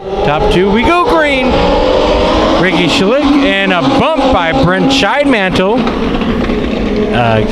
Top 2, we go green. Ricky Schlick and a bump by Brent Scheidmantel.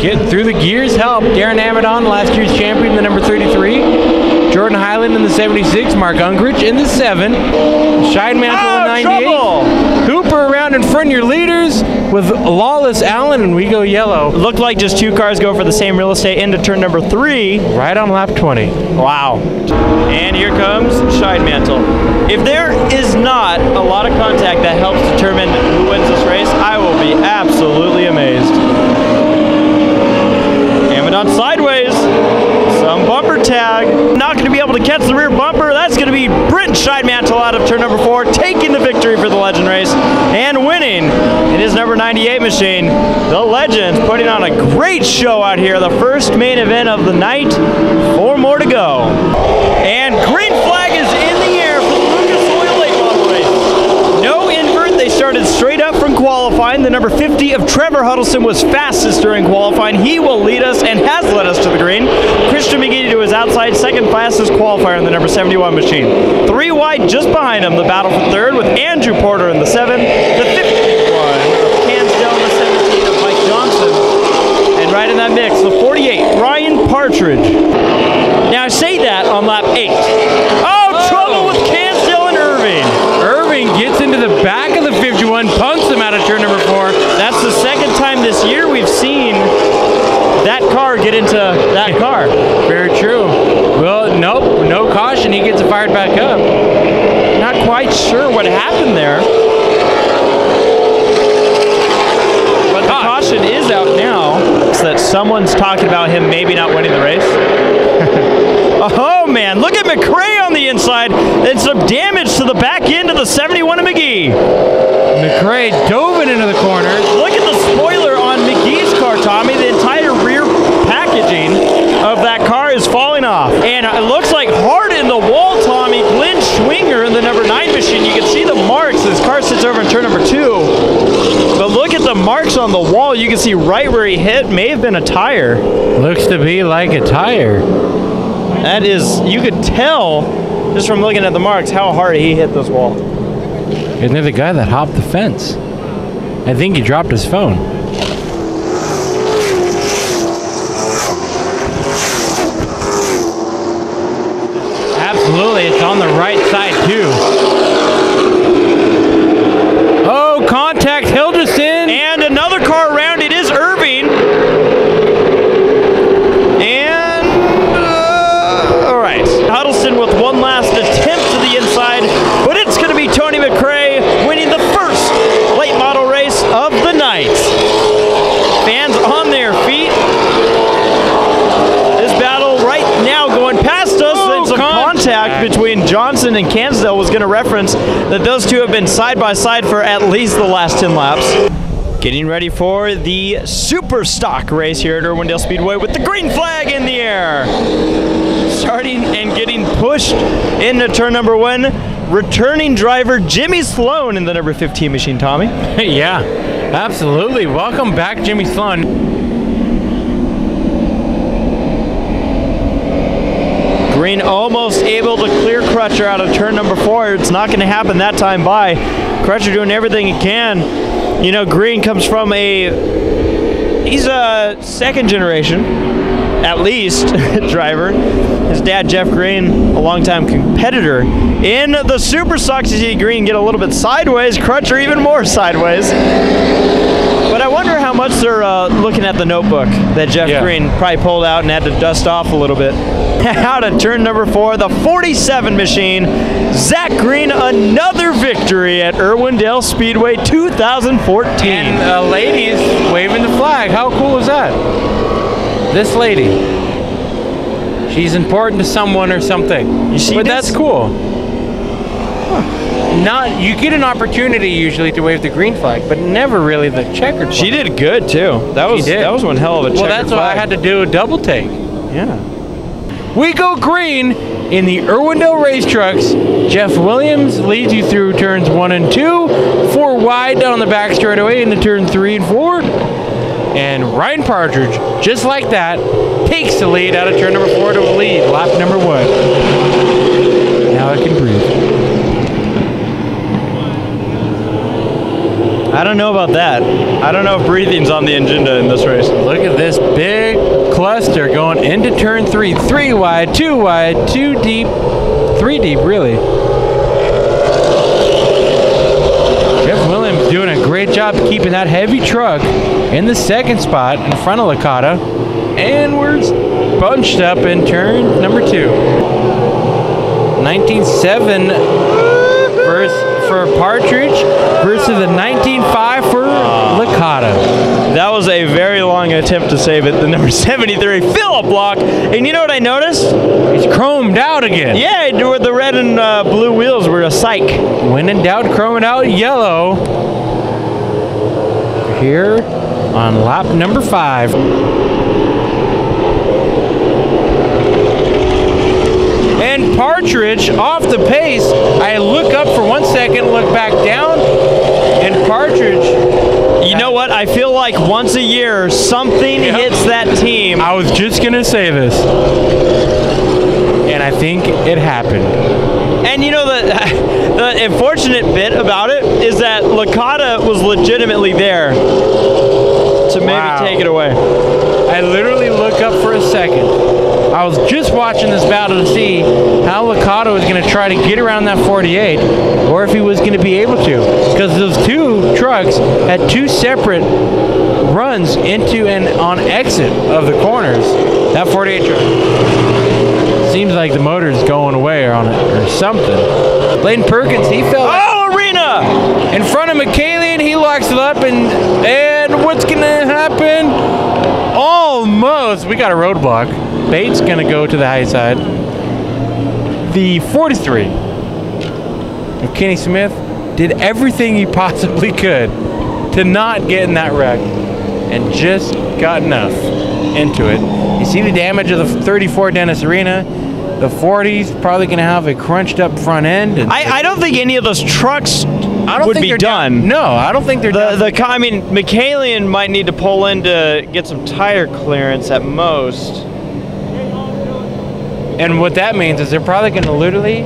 Getting through the gears help. Darren Amadon, last year's champion, the number 33. Jordan Highland in the 76. Mark Ungrich in the 7. Scheidmantel in 98. Trouble. Hooper around in front of your leaders with Lawless Allen, and we go yellow. Looked like just 2 cars go for the same real estate into turn number 3. Right on lap 20. Wow. And here comes Scheidmantel. If there is not a lot of contact that helps determine who wins this race, I will be absolutely amazed. Amadon sideways. Some bumper tag. Not going to be able to catch the rear bumper. That's going to be Brent Scheidmantel out of turn number 4, taking the victory for the Legend race and winning in his number 98 machine. The Legends putting on a great show out here. The first main event of the night. 4 more to go. And green flag is in the air for the Lucas Oil late model race. No invert. They started straight up from qualifying. The number 50 of Trevor Huddleston was fastest during qualifying. He will lead us and has led us to the green. Christian McGee to his outside, second fastest qualifier in the number 71 machine. 3 wide just behind him, the battle for third with Andrew Porter in the 7, the 51 of Cansdale in the 17 of Mike Johnson, and right in that mix, the 48, Ryan Partridge. Now I say that on lap 8. Oh, trouble with Cansdale and Irving. Irving gets into the back of the 51, punts him out of turn number 4. That's the second time this year we've seen that car get into that car. Very true. Well, nope, no caution. He gets fired back up. Not quite sure what happened there. But the caution is out now. It's that someone's talking about him maybe not winning the race. Oh man, look at McRae on the inside. And some damage to the back end of the 71 of McGee. McRae dove it into the corner. Look at the spoiler on McGee's car, Tommy. The entire rear packaging of that car is falling off. And it looks like hard in the wall, Tommy. Glenn Schwinger in the number 9 machine. You can see the marks. This car sits over in turn number 2. But look at the marks on the wall. You can see right where he hit. May have been a tire. Looks to be like a tire. That is, you could tell just from looking at the marks how hard he hit this wall. Isn't it the guy that hopped the fence? I think he dropped his phone. Absolutely, it's on the right side too. Oh, contact, Hilderson. And another car around, it is Irving. And, all right. Huddleston with one last attempt to the inside, but it's going to be Tony McRae winning the first late model race of the night. Fans on their feet. This battle right now going past us. And some contact between Johnson and Cansdale was going to reference that those two have been side by side for at least the last 10 laps. Getting ready for the super stock race here at Irwindale Speedway with the green flag in the air. Starting and getting pushed into turn number 1, returning driver Jimmy Sloan in the number 15 machine, Tommy. Yeah, absolutely. Welcome back, Jimmy Sloan. Green almost able to clear Crutcher out of turn number 4. It's not going to happen that time by. Crutcher doing everything he can. You know, Green comes from he's a second generation, at least, driver. His dad, Jeff Green, a longtime competitor in the Super Stocks. You see Green get a little bit sideways, Crutcher even more sideways. But I wonder how much they're looking at the notebook that Jeff Green probably pulled out and had to dust off a little bit. Out of turn number 4, the 47 machine, Zach Green, another victory at Irwindale Speedway 2014. And ladies waving the flag. How cool is that? This lady. She's important to someone or something. But that's cool. Not, you get an opportunity usually to wave the green flag, but never really the checkered flag. She did good too. That was one hell of a checkered Well, that's why I had to do a double take. Yeah. We go green in the Irwindale race trucks. Jeff Williams leads you through turns 1 and 2, 4 wide down the back straightaway into turn 3 and 4. And Ryan Partridge, just like that, takes the lead out of turn number 4 to lead lap number 1. Now I can breathe. about that. I don't know if breathing's on the agenda in this race. Look at this big cluster going into turn 3. 3 wide, 2 wide, 2 deep, 3 deep, really. Jeff Williams doing a great job keeping that heavy truck in the second spot in front of Licata. And we're bunched up in turn number 2. 19.7 for Partridge versus the 19.5 for Licata. That was a very long attempt to save it. The number 73 Philip Block. And you know what I noticed? He's chromed out again. Yeah, the red and blue wheels were a psych. When in doubt, chrome it out yellow. Here on lap number 5. And Partridge off the pace. I look up for 1 second, look back down, and Partridge. You know what? I feel like once a year something hits that team. I was just gonna say this, and I think it happened. And you know the unfortunate bit about it is that Licata was legitimately there to maybe take it away. I literally look up for a second. I was just watching this battle to see how Licata was going to try to get around that 48, or if he was going to be able to, because those two trucks had 2 separate runs into and on exit of the corners. That 48 truck seems like the motor's going away on it or something. Blaine Perkins, he fell. Oh, Arena! In front of McKaylian, he locks it up, and what's going to happen? Almost. We got a roadblock. Bates going to go to the high side. The 43 of Kenny Smith did everything he possibly could to not get in that wreck, and just got enough into it. You see the damage of the 34 Dennis Arena. The 40's probably going to have a crunched up front end. And I don't think any of those trucks would be done. No, I don't think they're done. I mean, McKaylian might need to pull in to get some tire clearance at most. And what that means is they're probably going to literally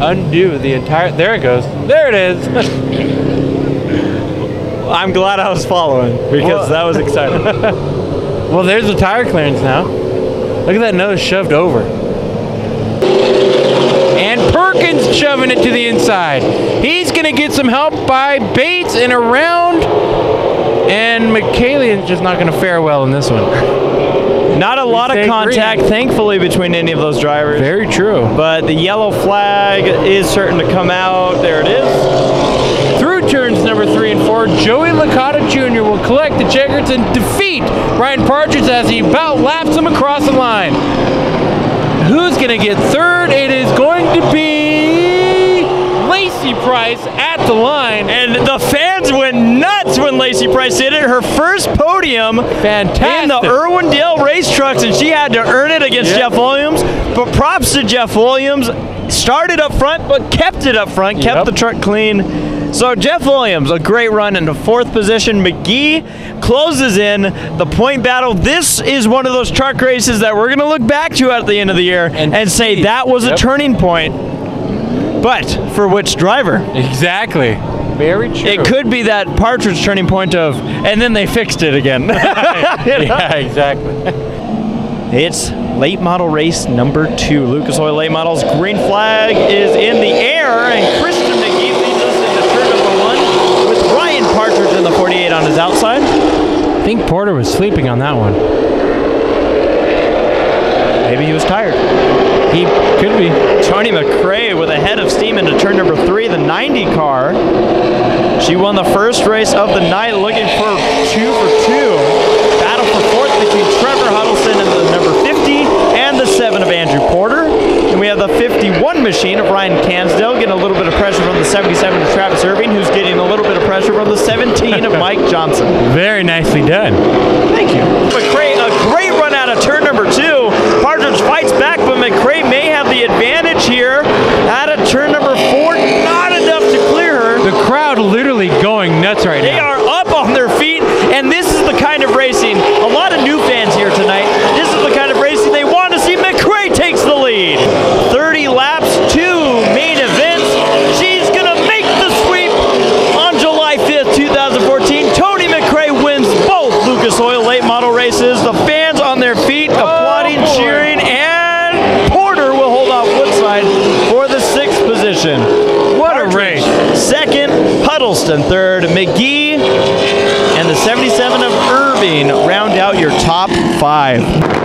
undo the entire... There it goes. There it is. I'm glad I was following, because that was exciting. Well, there's the tire clearance now. Look at that nose shoved over. And Perkins shoving it to the inside. He's going to get some help by Bates and around. And McKaylian's just not going to fare well in this one. Not a lot of contact, thankfully, between any of those drivers. Very true. But the yellow flag is certain to come out. There it is. Through turns number 3 and 4, Joey Licata Jr. will collect the checkers and defeat Ryan Partridge as he about laps him across the line. Who's going to get third? It is going to be Lacey Price at the line. And the fans went nuts when Lacey Price did it. Her first podium Fantastic. in the Irwindale race trucks, and she had to earn it against Jeff Williams. But props to Jeff Williams. Started up front, but kept it up front, kept the truck clean. So Jeff Williams, a great run into 4th position. McGee closes in the point battle. This is one of those truck races that we're going to look back to at the end of the year and say that was a turning point. But for which driver? Exactly. Very true. It could be that Partridge turning point of, and then they fixed it again. Yeah, exactly. It's late model race number 2. Lucas Oil Late Models green flag is in the air, and Kristen McGee leads us into turn number 1 with Ryan Partridge in the 48 on his outside. I think Porter was sleeping on that one. Maybe he was tired. He could be. Tony McRae with a head of steam into turn number 3, the 90 car. She won the first race of the night, looking for 2 for 2. Battle for 4th between Trevor Huddleston and the number 50 and the 7 of Andrew Porter. And we have the 51 machine of Ryan Cansdale getting a little bit of pressure from the 77 of Travis Irving, who's getting a little bit of pressure from the 17 of Mike Johnson. Very nicely done. Thank you. McRae, a great run out of turn number 2. Partridge fights back, but McRae may have the advantage here out of turn number 4. Not enough to clear her. The crowd literally going nuts right now. They are up on their feet, and this is the kind of racing. A lot of new fans here tonight. This is the kind of racing they want to see. McRae takes the lead. 30 laps, 2 main events. She's going to make the sweep on July 5th, 2014. first and third. McGee and the 77 of Irving round out your top 5.